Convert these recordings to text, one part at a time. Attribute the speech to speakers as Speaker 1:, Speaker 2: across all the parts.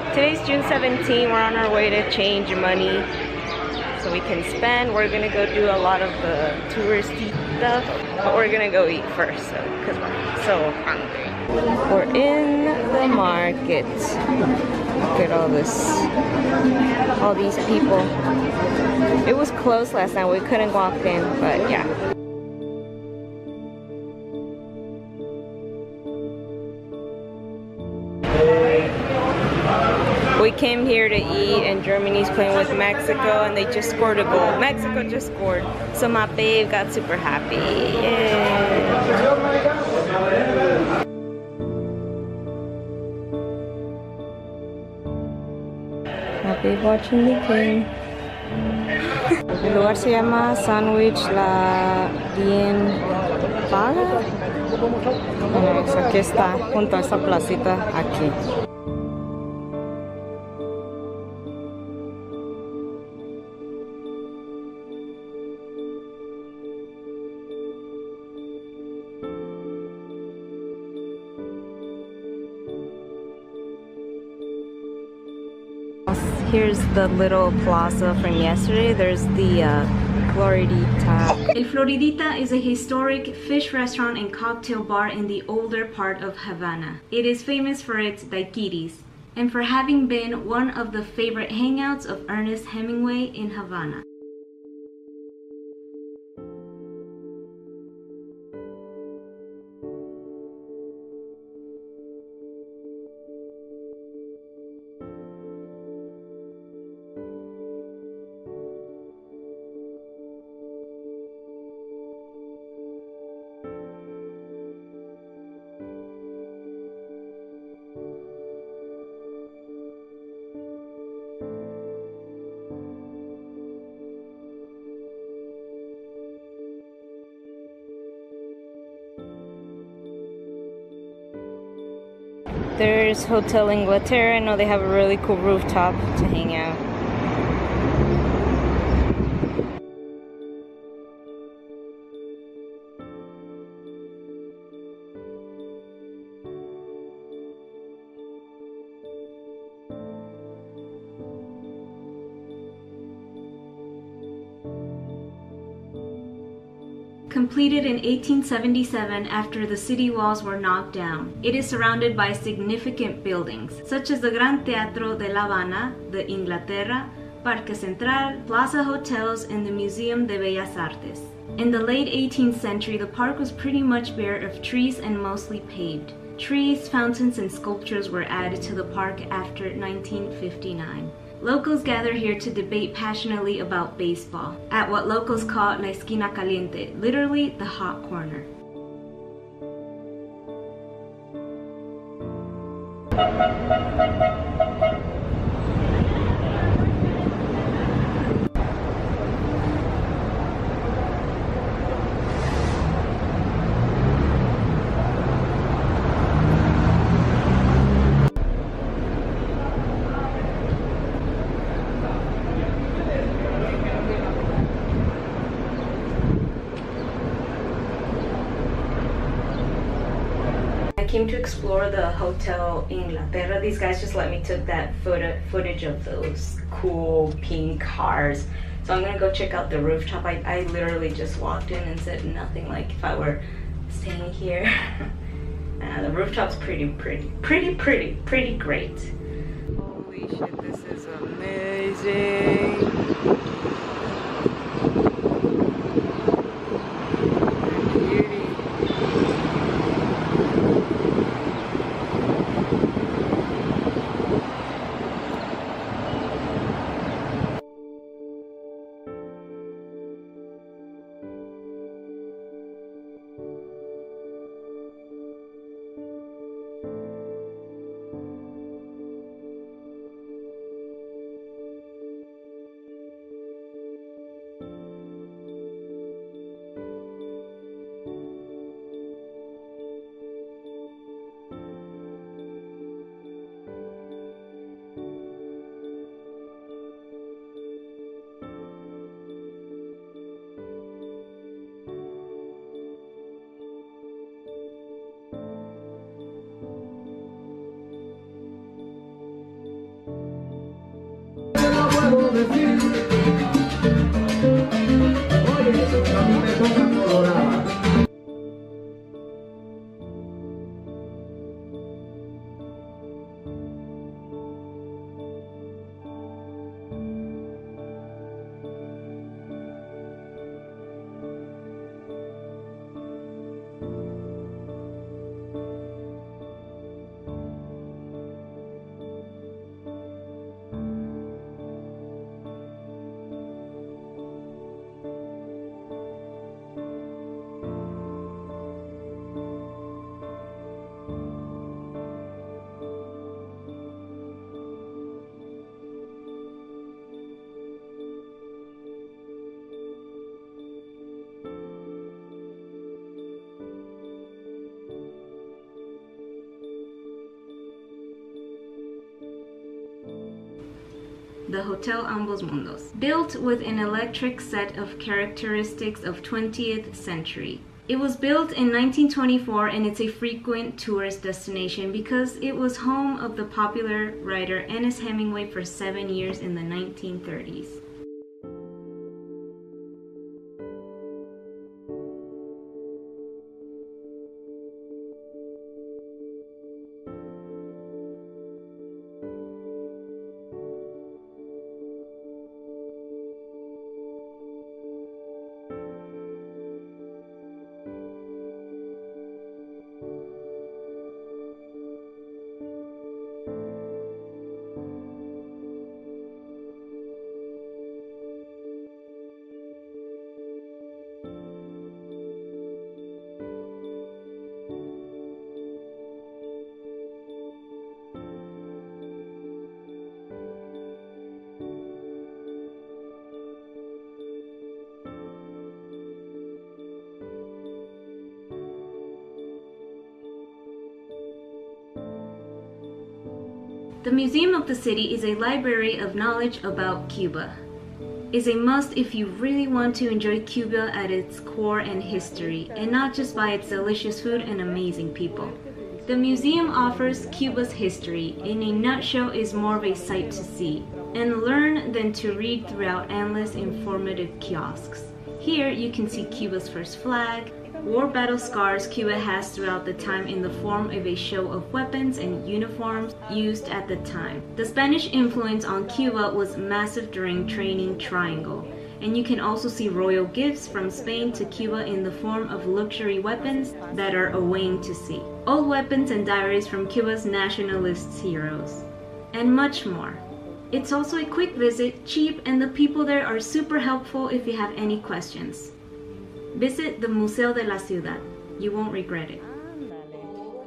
Speaker 1: Today's June 17. We're on our way to change money so we can spend. We're gonna go do a lot of the touristy stuff, but we're gonna go eat first, so because we're so hungry. We're in the market. Look at all these people. It was closed last night. We couldn't walk in, but yeah. We came here to eat, and Germany's playing with Mexico, and they just scored a goal. Mexico just scored, so my babe got super happy. Yay. Happy watching the game. El lugar se llama Sandwich La Bien Paga. Aquí está, junto a esta placita aquí. Here's the little plaza from yesterday. There's the Floridita. El Floridita is a historic fish restaurant and cocktail bar in the older part of Havana. It is famous for its daiquiris and for having been one of the favorite hangouts of Ernest Hemingway in Havana. There's Hotel Inglaterra. I know they have a really cool rooftop to hang out. Completed in 1877 after the city walls were knocked down. It is surrounded by significant buildings, such as the Gran Teatro de La Habana, the Inglaterra, Parque Central, Plaza Hotels, and the Museum de Bellas Artes. In the late 18th century, the park was pretty much bare of trees and mostly paved. Trees, fountains, and sculptures were added to the park after 1959. Locals gather here to debate passionately about baseball, at what locals call La Esquina Caliente, literally the hot corner. Came to explore the Hotel Inglaterra. These guys just let me take that footage of those cool pink cars. So I'm gonna go check out the rooftop. I literally just walked in and said nothing like if I were staying here. The rooftop's pretty great. Holy shit, this is amazing.
Speaker 2: puedo decir. Oye, la mujer colorada.
Speaker 1: The Hotel Ambos Mundos, built with an electric set of characteristics of 20th century. It was built in 1924 and it's a frequent tourist destination because it was home of the popular writer Ernest Hemingway for 7 years in the 1930s. The Museum of the City is a library of knowledge about Cuba. It's a must if you really want to enjoy Cuba at its core and history, and not just by its delicious food and amazing people. The museum offers Cuba's history. In a nutshell, is more of a sight to see and learn than to read throughout endless informative kiosks. Here you can see Cuba's first flag, war battle scars Cuba has throughout the time in the form of a show of weapons and uniforms used at the time. The Spanish influence on Cuba was massive during Training Triangle, and you can also see royal gifts from Spain to Cuba in the form of luxury weapons that are a waiting to see. Old weapons and diaries from Cuba's nationalist heroes, and much more. It's also a quick visit, cheap, and the people there are super helpful if you have any questions. Visit the Museo de la Ciudad. You won't regret it.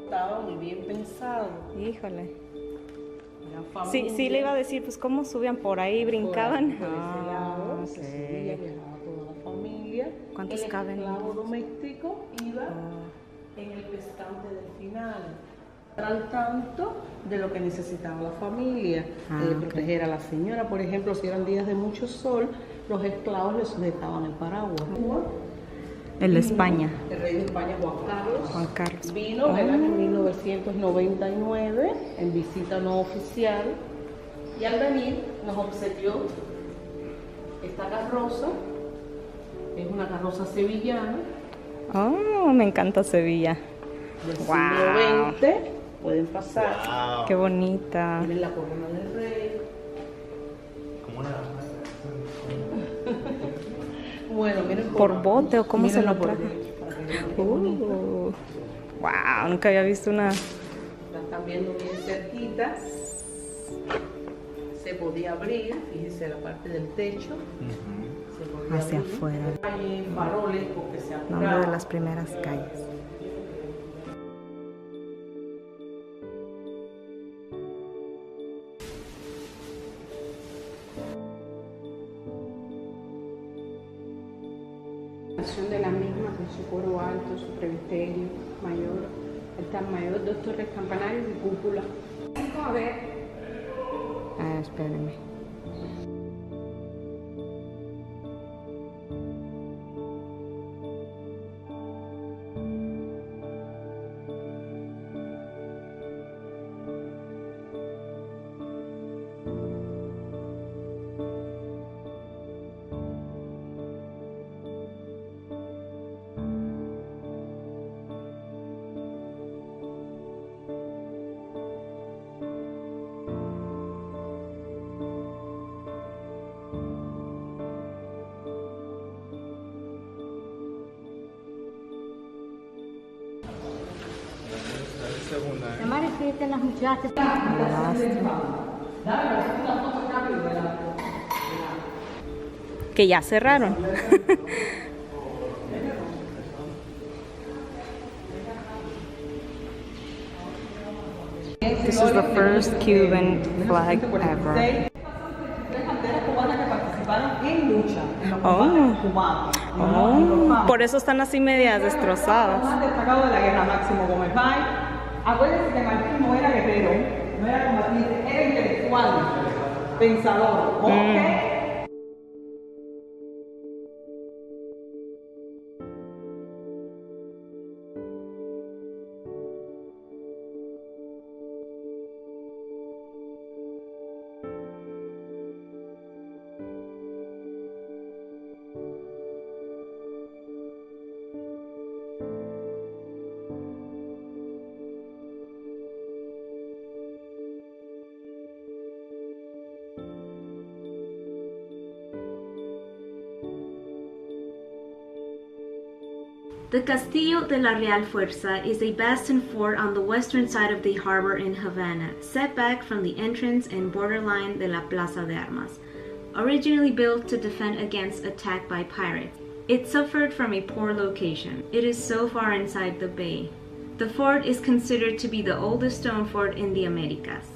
Speaker 3: Estaba muy bien pensado.
Speaker 4: Híjole. Sí, sí le iba a decir, pues cómo subían por ahí, brincaban.
Speaker 3: Por ese lado, se subía, viajaba toda la familia.
Speaker 4: ¿Cuántos caben?
Speaker 3: El esclavo doméstico iba en el pescante del final. Al tanto de lo que necesitaba la familia, proteger a la señora, por ejemplo, si eran días de mucho sol, los esclavos le sujetaban el paraguas.
Speaker 4: El de España.
Speaker 3: El rey de España,
Speaker 4: Juan Carlos.
Speaker 3: Vino en el año 1999 en visita no oficial y al venir nos obsequió esta carroza. Es una carroza sevillana.
Speaker 4: Oh, me encanta Sevilla.
Speaker 3: Del siglo XX. Pueden pasar.
Speaker 5: Wow.
Speaker 4: Qué bonita.
Speaker 3: Tienen la corona del rey.
Speaker 5: ¿Cómo la
Speaker 3: Bueno, miren
Speaker 4: ¿Por bote o cómo se lo
Speaker 3: por
Speaker 4: trajo?
Speaker 3: qué bonito.
Speaker 4: Wow, nunca había visto una.
Speaker 3: La están viendo bien cerquita. Se podía abrir, fíjense la parte del techo. Se podía
Speaker 4: Hacia
Speaker 3: abrir.
Speaker 4: afuera.
Speaker 3: Hay faroles porque se
Speaker 4: Nombre de
Speaker 3: apuraban.
Speaker 4: las primeras calles.
Speaker 6: De la misma con su coro alto, su presbiterio mayor, altar mayor, dos torres campanarios y cúpula. A ver.
Speaker 4: Ah, espérenme. Que ya cerraron. This is the first Cuban flag ever. Oh, por eso están así medias destrozadas.
Speaker 3: Más destacado de la guerra, Máximo Gómez Bay. Acuérdense que Martín no era guerrero, no era combatiente, era intelectual, pensador. ¿Ok?
Speaker 1: The Castillo de la Real Fuerza is a bastion fort on the western side of the harbor in Havana, set back from the entrance and borderline de la Plaza de Armas. Originally built to defend against attack by pirates, it suffered from a poor location. It is so far inside the bay. The fort is considered to be the oldest stone fort in the Americas.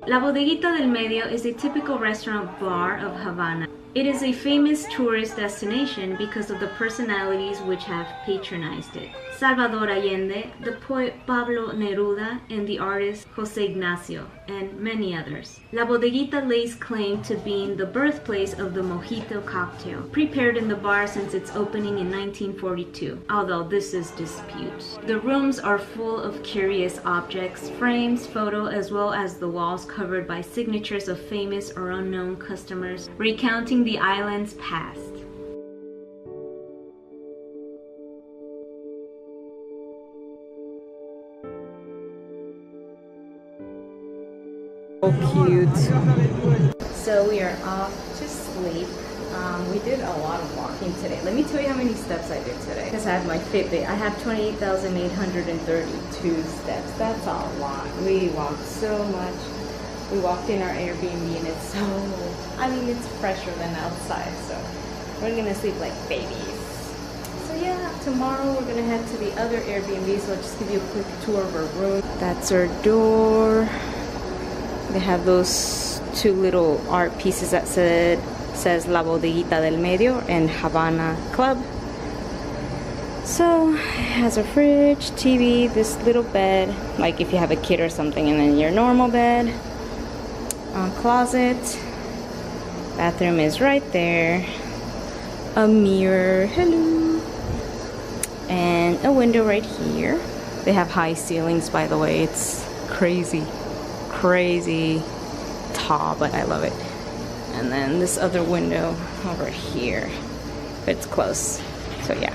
Speaker 1: La Bodeguita del Medio is a typical restaurant bar of Havana. It is a famous tourist destination because of the personalities which have patronized it. Salvador Allende, the poet Pablo Neruda, and the artist Jose Ignacio, and many others. La Bodeguita lays claim to being the birthplace of the mojito cocktail, prepared in the bar since its opening in 1942, although this is disputed. The rooms are full of curious objects, frames, photo, as well as the walls covered by signatures of famous or unknown customers, recounting the island's past.
Speaker 4: So cute. So we are off to sleep. We did a lot of walking today. Let me tell you how many steps I did today. Because I have my Fitbit. I have 28,832 steps. That's a lot. We walked so much. We walked in our Airbnb and it's it's fresher than outside. So we're gonna sleep like babies. So yeah, tomorrow we're gonna head to the other Airbnb. So I'll just give you a quick tour of our room. That's our door. They have those two little art pieces that says La Bodeguita del Medio and Havana Club. So it has a fridge, TV, this little bed, like if you have a kid or something, and then your normal bed. Closet. Bathroom is right there. A mirror, hello. And a window right here. They have high ceilings, by the way. It's crazy tall, but I love it. And then this other window over here, but it's close. So yeah.